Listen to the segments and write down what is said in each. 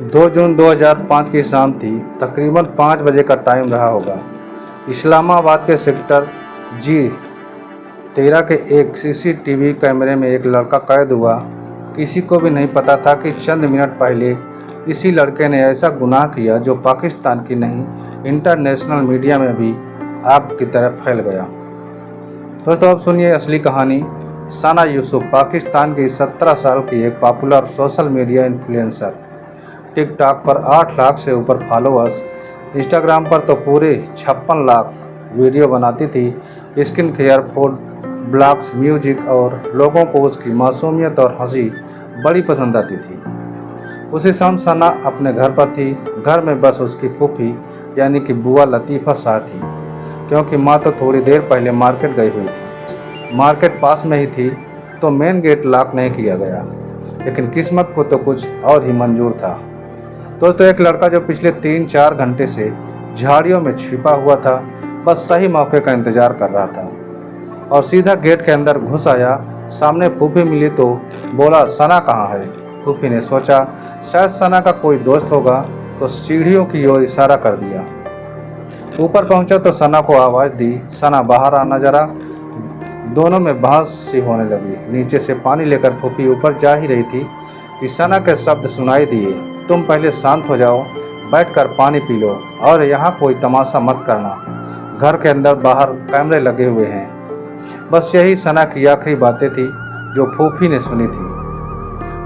2 जून 2005 की शाम थी। तकरीबन 5 बजे का टाइम रहा होगा। इस्लामाबाद के सेक्टर G13 के एक सीसीटीवी कैमरे में एक लड़का कैद हुआ। किसी को भी नहीं पता था कि चंद मिनट पहले इसी लड़के ने ऐसा गुनाह किया जो पाकिस्तान की नहीं, इंटरनेशनल मीडिया में भी आग की तरह फैल गया। दोस्तों, अब सुनिए असली कहानी। सना यूसुफ पाकिस्तान की 17 साल की एक popular social media influencer. TikTok पर 8 लाख से ऊपर फॉलोअर्स, इंस्टाग्राम पर तो पूरे 56 लाख वीडियो बनाती थी। Skin care, food blogs, music और लोगों को उसकी मासूमियत और हंसी बड़ी पसंद आती थी। उसी शाम सना अपने घर पर थी। घर में बस उसकी फूफी यानी कि बुआ लतीफ़ा साथ थी, क्योंकि माँ तो थोड़ी देर पहले मार्केट गई हुई थी। मार्केट पास में ही थी तो मेन गेट लॉक नहीं किया गया, लेकिन किस्मत को तो कुछ और ही मंजूर था। दोस्तों, एक लड़का जो पिछले 3-4 घंटे से झाड़ियों में छिपा हुआ था, बस सही मौके का इंतजार कर रहा था और सीधा गेट के अंदर घुस आया। सामने फूफी मिली तो बोला, सना कहाँ है? फूफी ने सोचा शायद सना का कोई दोस्त होगा, तो सीढ़ियों की ओर इशारा कर दिया। ऊपर पहुंचा तो सना को आवाज़ दी, सना बाहर आना जरा। दोनों में बहस सी होने लगी। नीचे से पानी लेकर फूफी ऊपर जा ही रही थी कि सना के शब्द सुनाई दिए, तुम पहले शांत हो जाओ, बैठकर पानी पी लो और यहाँ कोई तमाशा मत करना। घर के अंदर बाहर कैमरे लगे हुए हैं। बस यही सना की आखिरी बातें थी जो फूफी ने सुनी थी।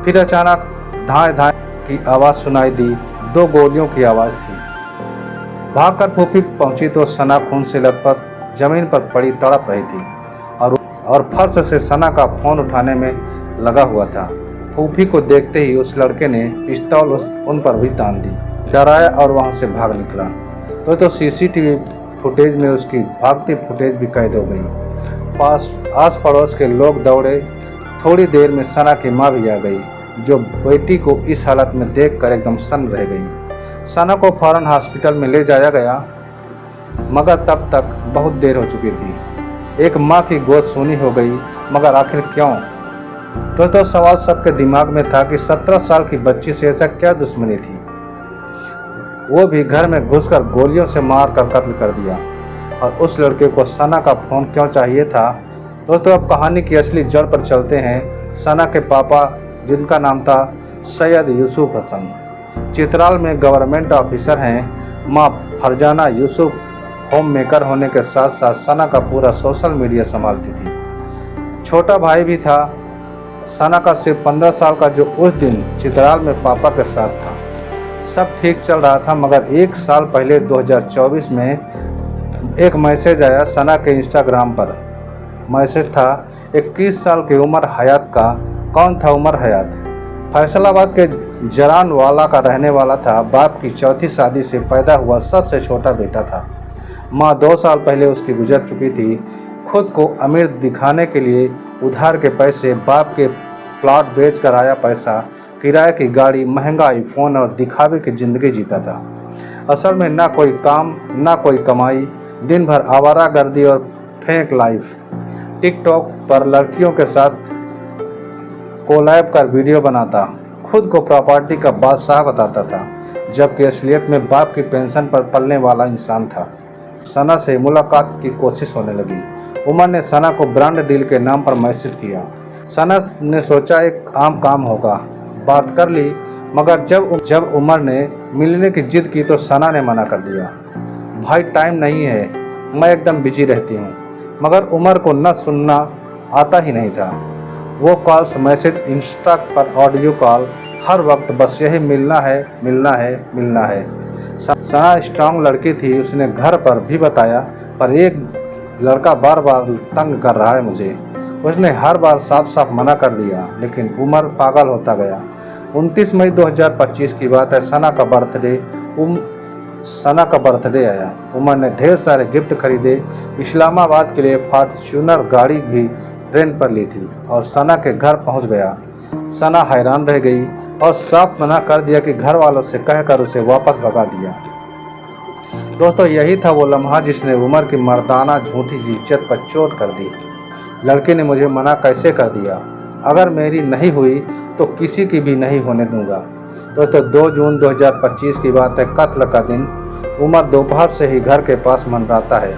फिर अचानक धाए धाए की आवाज़ सुनाई दी। 2 गोलियों की आवाज़ थी। भागकर फूफी पहुंची तो सना खून से लथपथ जमीन पर पड़ी तड़प रही थी और फर्श से सना का फोन उठाने में लगा हुआ था। फूफी को देखते ही उस लड़के ने पिस्तौल उन पर भी तान दी, डराया और वहां से भाग निकला। तो सीसीटीवी फुटेज में उसकी भागती फुटेज भी कैद हो गई। आस पड़ोस के लोग दौड़े। थोड़ी देर में सना की माँ भी आ गई, जो बेटी को इस हालत में देखकर एकदम सन्न रह गई। सना को फौरन हॉस्पिटल में ले जाया गया, मगर तब तक बहुत देर हो चुकी थी। एक माँ की गोद सूनी हो गई, मगर आखिर क्यों? तो सवाल सबके दिमाग में था कि 17 साल की बच्ची से ऐसा क्या दुश्मनी थी, वो भी घर में घुसकर गोलियों से मार कर कत्ल कर दिया। और उस लड़के को सना का फोन क्यों चाहिए था? दोस्तों, अब कहानी की असली जड़ पर चलते हैं। सना के पापा, जिनका नाम था सैयद यूसुफ हसन, चित्राल में गवर्नमेंट ऑफिसर हैं। माँ फरजाना यूसुफ होम मेकर होने के साथ साथ सना का पूरा सोशल मीडिया संभालती थी। छोटा भाई भी था, सना का सिर्फ 15 साल का, जो उस दिन चित्राल में पापा के साथ था। सब ठीक चल रहा था, मगर 1 साल पहले 2024 में एक मैसेज आया सना के इंस्टाग्राम पर। मैसेज था 21 साल की उमर हयात का। कौन था उमर हयात? फैसलाबाद के जरानवाला का रहने वाला था। बाप की चौथी शादी से पैदा हुआ सबसे छोटा बेटा था। माँ 2 साल पहले उसकी गुजर चुकी थी। खुद को अमीर दिखाने के लिए उधार के पैसे, बाप के प्लॉट बेचकर आया पैसा, किराए की गाड़ी, महंगा आईफोन और दिखावे की ज़िंदगी जीता था। असल में ना कोई काम, ना कोई कमाई, दिन भर आवारागर्दी और फेक लाइफ। टिकटॉक पर लड़कियों के साथ कोलैब कर वीडियो बनाता, खुद को प्रॉपर्टी का बादशाह बताता था, जबकि असलियत में बाप की पेंशन पर पलने वाला इंसान था। सना से मुलाकात की कोशिश होने लगी। उमर ने सना को ब्रांड डील के नाम पर मैसेज किया। सना ने सोचा एक आम काम होगा, बात कर ली, मगर जब उमर ने मिलने की जिद की तो सना ने मना कर दिया। भाई, टाइम नहीं है, मैं एकदम बिजी रहती हूँ। मगर उमर को न सुनना आता ही नहीं था। वो कॉल्स, मैसेज, इंस्टा पर ऑडियो कॉल, हर वक्त बस यही मिलना है, मिलना है, मिलना है। सना स्ट्रांग लड़की थी, उसने घर पर भी बताया, पर एक लड़का बार बार तंग कर रहा है मुझे। उसने हर बार साफ साफ मना कर दिया, लेकिन उमर पागल होता गया। 29 मई 2025 की बात है। सना का बर्थडे आया। उमर ने ढेर सारे गिफ्ट खरीदे। इस्लामाबाद के लिए फॉर्च्यूनर गाड़ी भी रेंट पर ली थी और सना के घर पहुंच गया। सना हैरान रह गई और साफ मना कर दिया कि घर वालों से कहकर उसे वापस भगा दिया। दोस्तों, यही था वो लम्हा जिसने उमर की मर्दाना झूठी इज्जत पर चोट कर दी। लड़के ने मुझे मना कैसे कर दिया? अगर मेरी नहीं हुई तो किसी की भी नहीं होने दूंगा। तो 2 जून 2025 की बात है। कत्ल का दिन। उमर दोपहर से ही घर के पास मंडराता है।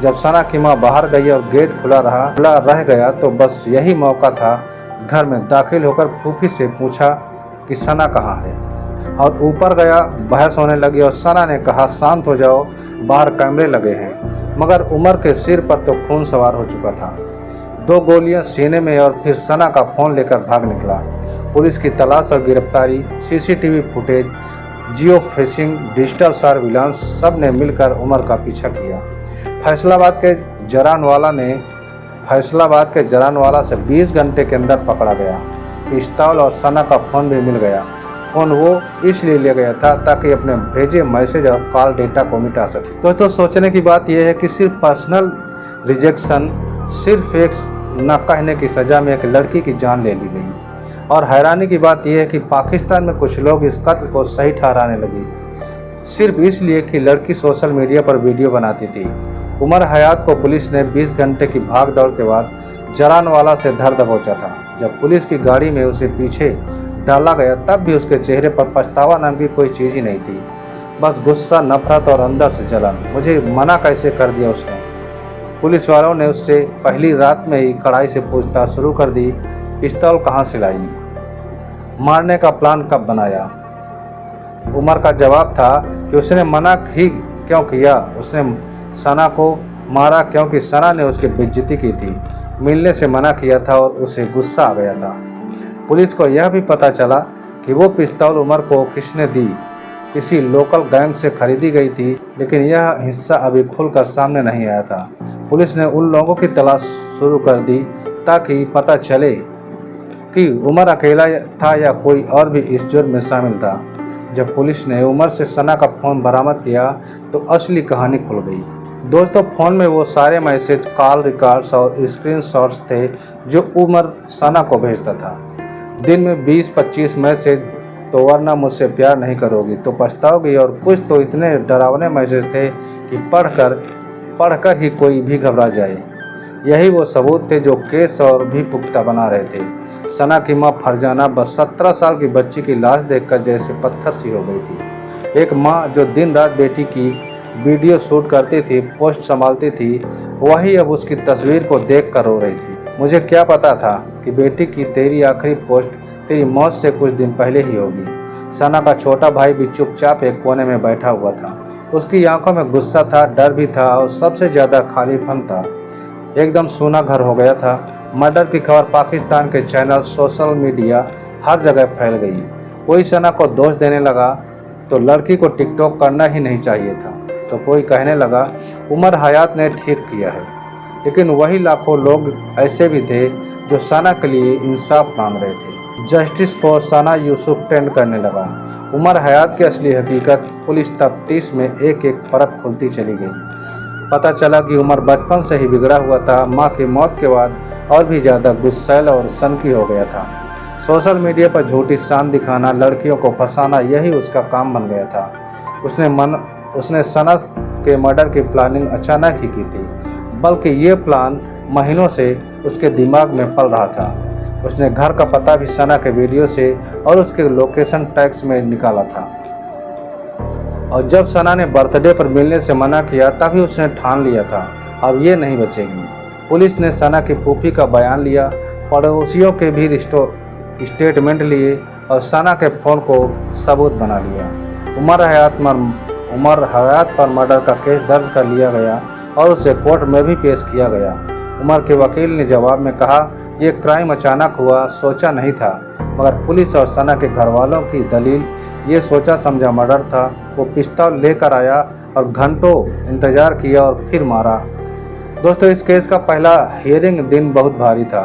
जब सना की मां बाहर गई और गेट खुला रह गया तो बस यही मौका था। घर में दाखिल होकर फूफी से पूछा कि सना कहाँ है, और ऊपर गया। बहस होने लगी और सना ने कहा शांत हो जाओ, बाहर कैमरे लगे हैं। मगर उमर के सिर पर तो खून सवार हो चुका था। 2 गोलियां सीने में और फिर सना का फोन लेकर भाग निकला। पुलिस की तलाश और गिरफ्तारी, CCTV footage, geo fencing, digital surveillance, सब ने मिलकर उमर का पीछा किया। फैसलाबाद के जरानवाला से 20 घंटे के अंदर पकड़ा गया। पिस्तौल और सना का फोन भी मिल गया। फोन वो इसलिए ले गया था ताकि अपने भेजे मैसेज और कॉल डेटा को मिटा सके। तो सोचने की बात यह है कि सिर्फ पर्सनल रिजेक्शन, सिर्फ एक न कहने की सजा में एक लड़की की जान ले ली गई। और हैरानी की बात यह है कि पाकिस्तान में कुछ लोग इस कत्ल को सही ठहराने लगे, सिर्फ इसलिए कि लड़की सोशल मीडिया पर वीडियो बनाती थी। उमर हयात को पुलिस ने 20 घंटे की भाग दौड़ के बाद जरानवाला से धर दबोचा था। जब पुलिस की गाड़ी में उसे पीछे डाला गया तब भी उसके चेहरे पर पछतावा नाम की कोई चीज़ ही नहीं थी, बस गुस्सा, नफरत और अंदर से जलन। मुझे मना कैसे कर दिया उसने। पुलिस वालों ने उससे पहली रात में ही कड़ाई से पूछताछ शुरू कर दी। पिस्तौल कहाँ से लाई, मारने का प्लान कब बनाया। उमर का जवाब था कि उसने मना ही क्यों किया। उसने सना को मारा क्योंकि सना ने उसकी बेइज्जती की थी, मिलने से मना किया था और उसे गुस्सा आ गया था। पुलिस को यह भी पता चला कि वो पिस्तौल उमर को किसने दी, किसी लोकल गैंग से खरीदी गई थी, लेकिन यह हिस्सा अभी खुलकर सामने नहीं आया था। पुलिस ने उन लोगों की तलाश शुरू कर दी ताकि पता चले कि उमर अकेला था या कोई और भी इस जुर्म में शामिल था। जब पुलिस ने उमर से सना का फ़ोन बरामद किया तो असली कहानी खुल गई। दोस्तों, फ़ोन में वो सारे मैसेज, कॉल रिकॉर्ड्स और स्क्रीनशॉट्स थे जो उमर सना को भेजता था। दिन में 20-25 मैसेज, तो वरना मुझसे प्यार नहीं करोगी तो पछताओगी, और कुछ तो इतने डरावने मैसेज थे कि पढ़कर ही कोई भी घबरा जाए। यही वो सबूत थे जो केस और भी पुख्ता बना रहे थे। सना की मां फरजाना बस 17 साल की बच्ची की लाश देखकर जैसे पत्थर सी हो गई थी। एक मां जो दिन रात बेटी की वीडियो शूट करती थी, पोस्ट संभालती थी, वही अब उसकी तस्वीर को देख कर रो रही थी। मुझे क्या पता था कि बेटी की तेरी आखिरी पोस्ट तेरी मौत से कुछ दिन पहले ही होगी। सना का छोटा भाई भी चुपचाप एक कोने में बैठा हुआ था। उसकी आंखों में गुस्सा था, डर भी था और सबसे ज़्यादा खालीपन था। एकदम सूना घर हो गया था। मर्डर की खबर पाकिस्तान के चैनल, सोशल मीडिया, हर जगह फैल गई। कोई सना को दोष देने लगा तो लड़की को टिकटॉक करना ही नहीं चाहिए था, तो कोई कहने लगा उमर हयात ने ठीक किया है। लेकिन वही लाखों लोग ऐसे भी थे जो सना के लिए इंसाफ मांग रहे थे। Justice for Sana Yusuf trend करने लगा। उमर हयात की असली हकीकत पुलिस तफ्तीश में एक एक परत खुलती चली गई। पता चला कि उमर बचपन से ही बिगड़ा हुआ था। मां की मौत के बाद और भी ज़्यादा गुस्सैल और सनकी हो गया था। सोशल मीडिया पर झूठी शान दिखाना, लड़कियों को फंसाना, यही उसका काम बन गया था। उसने सना के मर्डर की प्लानिंग अचानक ही की थी, बल्कि ये प्लान महीनों से उसके दिमाग में पल रहा था। उसने घर का पता भी सना के वीडियो से और उसके लोकेशन टैग्स में निकाला था। और जब सना ने बर्थडे पर मिलने से मना किया तभी उसने ठान लिया था अब ये नहीं बचेगी। पुलिस ने सना की फूफी का बयान लिया, पड़ोसियों के भी स्टेटमेंट लिए और सना के फ़ोन को सबूत बना लिया। उमर हयात पर मर्डर का केस दर्ज कर लिया गया और उसे कोर्ट में भी पेश किया गया। उमर के वकील ने जवाब में कहा, ये क्राइम अचानक हुआ, सोचा नहीं था। मगर पुलिस और सना के घर वालों की दलील ये सोचा समझा मर्डर था। वो पिस्तौल लेकर आया और घंटों इंतजार किया और फिर मारा। दोस्तों, इस केस का पहला हियरिंग दिन बहुत भारी था।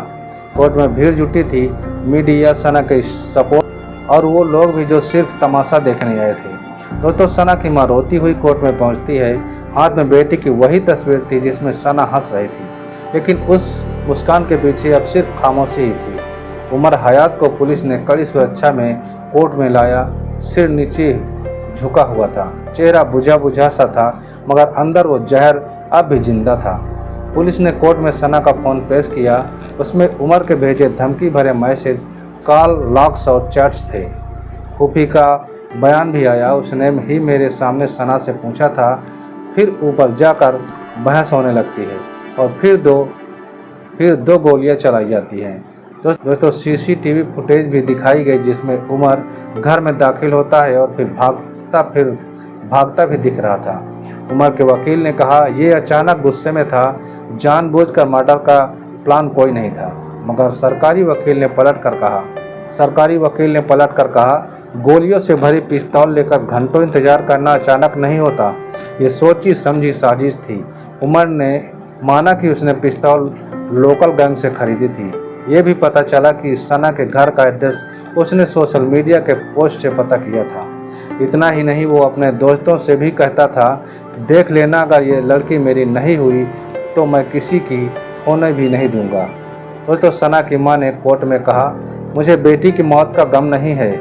कोर्ट में भीड़ जुटी थी, मीडिया, सना के सपोर्ट और वो लोग भी जो सिर्फ तमाशा देखने आए थे। दोस्तों, सना की मां रोती हुई कोर्ट में पहुंचती है। हाथ में बेटी की वही तस्वीर थी जिसमें सना हंस रही थी, लेकिन उस मुस्कान के पीछे अब सिर्फ खामोशी ही थी। उमर हयात को पुलिस ने कड़ी सुरक्षा में कोर्ट में लाया। सिर नीचे झुका हुआ था, चेहरा बुझा बुझा सा था, मगर अंदर वो जहर अब भी जिंदा था। पुलिस ने कोर्ट में सना का फ़ोन पेश किया। उसमें उमर के भेजे धमकी भरे मैसेज, कॉल लॉग्स और चैट्स थे। फूफी का बयान भी आया। उसने ही मेरे सामने सना से पूछा था। फिर ऊपर जाकर बहस होने लगती है और फिर दो गोलियां चलाई जाती हैं। दोस्तों सीसीटीवी फुटेज भी दिखाई गई जिसमें उमर घर में दाखिल होता है और फिर भागता भी दिख रहा था। उमर के वकील ने कहा ये अचानक गुस्से में था, जानबूझकर मर्डर का प्लान कोई नहीं था। मगर सरकारी वकील ने पलट कर कहा गोलियों से भरी पिस्तौल लेकर घंटों इंतजार करना अचानक नहीं होता, ये सोची समझी साजिश थी। उमर ने माना कि उसने पिस्तौल लोकल गैंग से खरीदी थी। ये भी पता चला कि सना के घर का एड्रेस उसने सोशल मीडिया के पोस्ट से पता किया था। इतना ही नहीं, वो अपने दोस्तों से भी कहता था देख लेना, अगर ये लड़की मेरी नहीं हुई तो मैं किसी की होने भी नहीं दूंगा। दोस्तों सना की मां ने कोर्ट में कहा मुझे बेटी की मौत का गम नहीं है,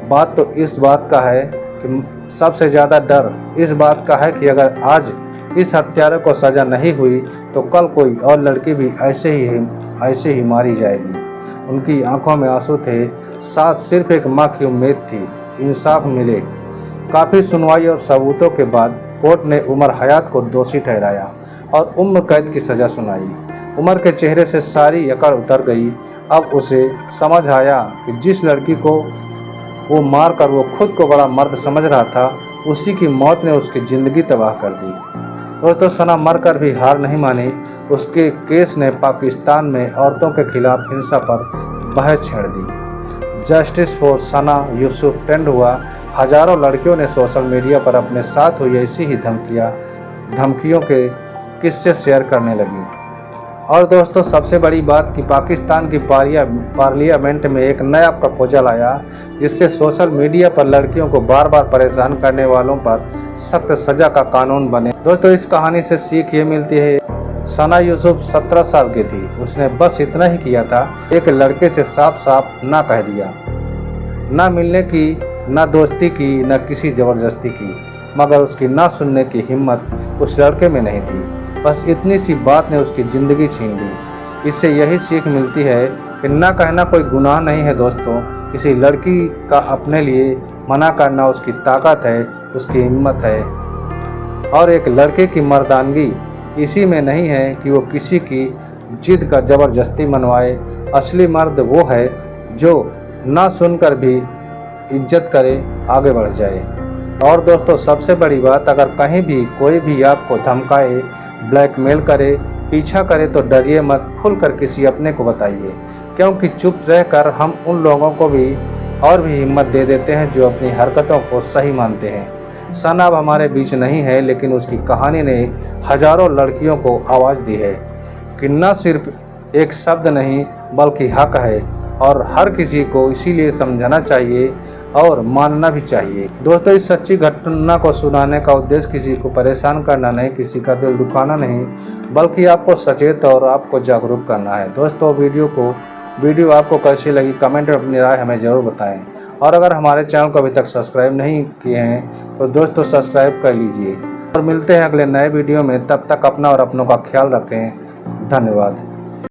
बात तो इस बात का है कि सबसे ज़्यादा डर इस बात का है कि अगर आज इस हत्यारे को सज़ा नहीं हुई तो कल कोई और लड़की भी ऐसे ही मारी जाएगी। उनकी आंखों में आंसू थे, साथ सिर्फ एक मां की उम्मीद थी इंसाफ मिले। काफ़ी सुनवाई और सबूतों के बाद कोर्ट ने उमर हयात को दोषी ठहराया और उम्र कैद की सज़ा सुनाई। उमर के चेहरे से सारी अकड़ उतर गई। अब उसे समझ आया कि जिस लड़की को वो मार कर वो खुद को बड़ा मर्द समझ रहा था, उसी की मौत ने उसकी ज़िंदगी तबाह कर दी। दोस्तों सना मरकर भी हार नहीं मानी। उसके केस ने पाकिस्तान में औरतों के खिलाफ हिंसा पर बहस छेड़ दी। Justice for Sana Yusuf trend हुआ। हजारों लड़कियों ने सोशल मीडिया पर अपने साथ हुई ऐसी ही धमकियों के किस्से शेयर करने लगी। और दोस्तों सबसे बड़ी बात कि पाकिस्तान की पार्लियामेंट में एक नया प्रपोजल आया जिससे सोशल मीडिया पर लड़कियों को बार बार परेशान करने वालों पर सख्त सजा का कानून बने। दोस्तों इस कहानी से सीख ये मिलती है, सना यूसुफ 17 साल की थी, उसने बस इतना ही किया था, एक लड़के से साफ साफ ना कह दिया। ना मिलने की, ना दोस्ती की, ना किसी ज़बरदस्ती की, मगर उसकी ना सुनने की हिम्मत उस लड़के में नहीं थी। बस इतनी सी बात ने उसकी ज़िंदगी छीन ली। इससे यही सीख मिलती है कि ना कहना कोई गुनाह नहीं है। दोस्तों किसी लड़की का अपने लिए मना करना उसकी ताकत है, उसकी हिम्मत है। और एक लड़के की मर्दानगी इसी में नहीं है कि वो किसी की जिद का ज़बरदस्ती मनवाए। असली मर्द वो है जो ना सुनकर भी इज्जत करे, आगे बढ़ जाए। और दोस्तों सबसे बड़ी बात, अगर कहीं भी कोई भी आपको धमकाए, ब्लैकमेल करे, पीछा करे तो डरिए मत, खुलकर किसी अपने को बताइए, क्योंकि चुप रहकर हम उन लोगों को भी और भी हिम्मत दे देते हैं जो अपनी हरकतों को सही मानते हैं। सना अब हमारे बीच नहीं है, लेकिन उसकी कहानी ने हजारों लड़कियों को आवाज़ दी है कि न सिर्फ एक शब्द नहीं बल्कि हक है, और हर किसी को इसीलिए समझना चाहिए और मानना भी चाहिए। दोस्तों इस सच्ची घटना को सुनाने का उद्देश्य किसी को परेशान करना नहीं, किसी का दिल दुखाना नहीं, बल्कि आपको सचेत और आपको जागरूक करना है। दोस्तों वीडियो आपको कैसी लगी कमेंट में अपनी राय हमें ज़रूर बताएं। और अगर हमारे चैनल को अभी तक सब्सक्राइब नहीं किए हैं तो दोस्तों सब्सक्राइब कर लीजिए। और मिलते हैं अगले नए वीडियो में, तब तक अपना और अपनों का ख्याल रखें। धन्यवाद।